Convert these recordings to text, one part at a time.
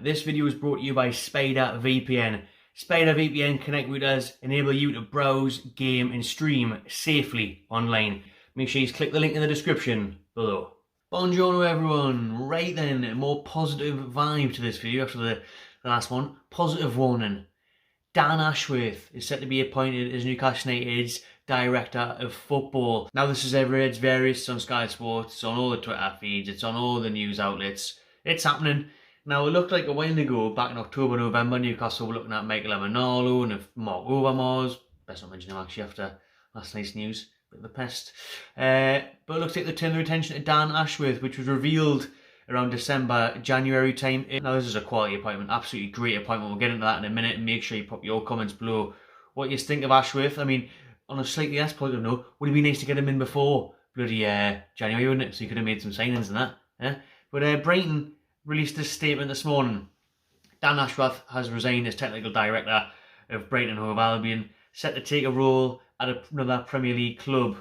This video is brought to you by SpiderVPN. SpiderVPN Connect Routers enable you to browse, game and stream safely online. Make sure you click the link in the description below. Buongiorno everyone. Right then, a more positive vibe to this video after the last one. Positive warning. Dan Ashworth is set to be appointed as Newcastle United's Director of Football. Now this is everywhere, it's various, it's on Sky Sports, it's on all the Twitter feeds, it's on all the news outlets. It's happening. Now it looked like a while ago, back in October, November, Newcastle were looking at Michael Emenalo and Mark Overmars. Best not mention him actually after last night's news, bit of a pest. But it looks like they turned their attention to Dan Ashworth, which was revealed around December, January time. Now this is a quality appointment, absolutely great appointment. We'll get into that in a minute, and make sure you pop your comments below what you think of Ashworth. I mean, on a slightly less positive note, would it be nice to get him in before bloody January, wouldn't it? So you could have made some signings and that. Yeah? But Brighton released a statement this morning. Dan Ashworth has resigned as technical director of Brighton and Hove Albion, set to take a role at another Premier League club.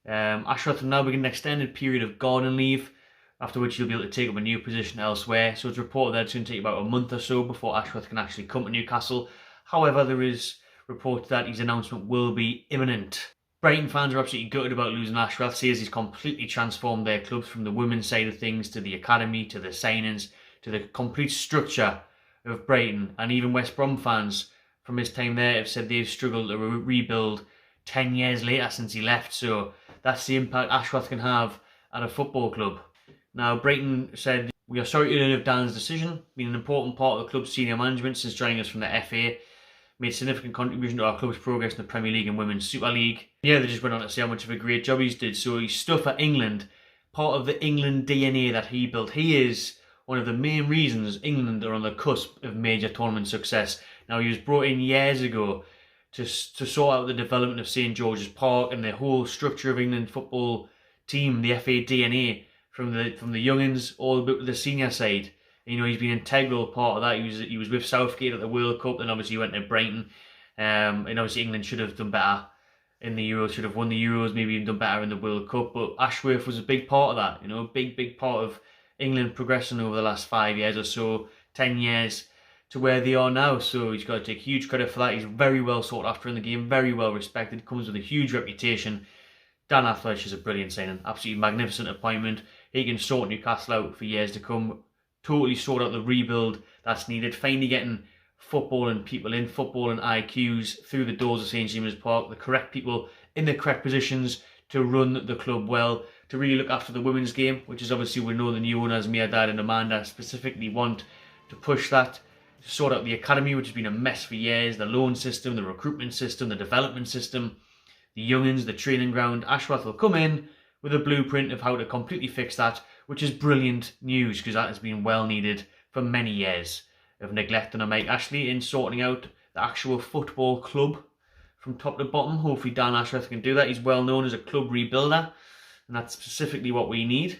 Ashworth will now begin an extended period of garden leave, after which he'll be able to take up a new position elsewhere. So it's reported that it's going to take about a month or so before Ashworth can actually come to Newcastle. However, there is reports that his announcement will be imminent. Brighton fans are absolutely gutted about losing Ashworth, says he's completely transformed their clubs from the women's side of things to the academy, to the signings, to the complete structure of Brighton. And even West Brom fans from his time there have said they've struggled to rebuild 10 years later since he left. So that's the impact Ashworth can have at a football club. Now Brighton said, "We are sorry to learn of Dan's decision, been an important part of the club's senior management since joining us from the FA. Made significant contribution to our club's progress in the Premier League and Women's Super League." Yeah, they just went on to say how much of a great job he's did. So he's stuff at England, part of the England DNA that he built. He is one of the main reasons England are on the cusp of major tournament success. Now he was brought in years ago to sort out the development of St George's Park and the whole structure of England football team, the FA DNA, from the youngins all the way to the senior side. You know, he's been an integral part of that. He was with Southgate at the World Cup, and obviously he went to Brighton. And obviously England should have done better in the Euros, should have won the Euros, maybe even done better in the World Cup. But Ashworth was a big part of that, you know, a big part of England progressing over the last 5 years or so, 10 years to where they are now. So he's got to take huge credit for that. He's very well sought after in the game, very well respected, comes with a huge reputation. Dan Ashworth is a brilliant signing, absolutely magnificent appointment. He can sort Newcastle out for years to come. Totally sort out the rebuild that's needed. Finally getting football and people in, football and IQs through the doors of St James's Park. The correct people in the correct positions to run the club well. To really look after the women's game, which is obviously we know the new owners, Mia, Dad and Amanda, specifically want to push that. To sort out the academy, which has been a mess for years. The loan system, the recruitment system, the development system. The youngins, the training ground. Ashworth will come in with a blueprint of how to completely fix that, which is brilliant news because that has been well needed for many years of neglect on Mike Ashley in sorting out the actual football club from top to bottom. Hopefully Dan Ashworth can do that. He's well known as a club rebuilder, and that's specifically what we need.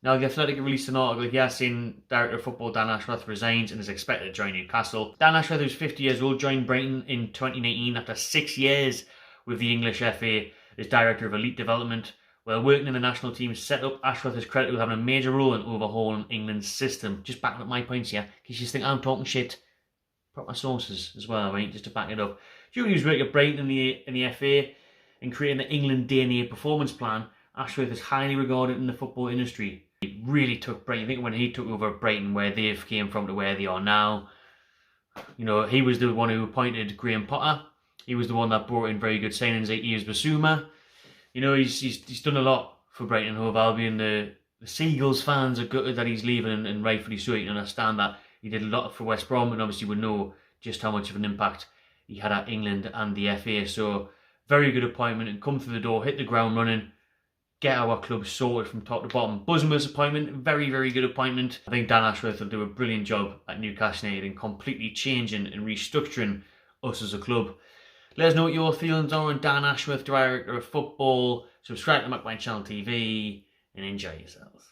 Now the Athletic released an article here saying Director of Football Dan Ashworth resigns and is expected to join Newcastle. Dan Ashworth, who's 50 years old, joined Brighton in 2019 after 6 years with the English FA as Director of Elite Development. While working in the national team setup, Ashworth is credited with having a major role in overhauling England's system. Just backing up my points here, because you think I'm talking shit. Proper sources as well, right? Just to back it up. During his work at Brighton in the FA and creating the England DNA performance plan, Ashworth is highly regarded in the football industry. He really took Brighton. I think when he took over Brighton, where they've came from to where they are now, you know, he was the one who appointed Graham Potter. He was the one that brought in very good signings like Yves Bissouma. You know, he's done a lot for Brighton and Hove Albion. The Seagulls fans are gutted that he's leaving, and rightfully so. You can understand that. He did a lot for West Brom, and obviously we know just how much of an impact he had at England and the FA. So, very good appointment, and come through the door, hit the ground running, get our club sorted from top to bottom. Busma's appointment, very good appointment. I think Dan Ashworth will do a brilliant job at Newcastle United in completely changing and restructuring us as a club. Let us know what your feelings are on Dan Ashworth, Director of Football. Subscribe to McBride Channel TV and enjoy yourselves.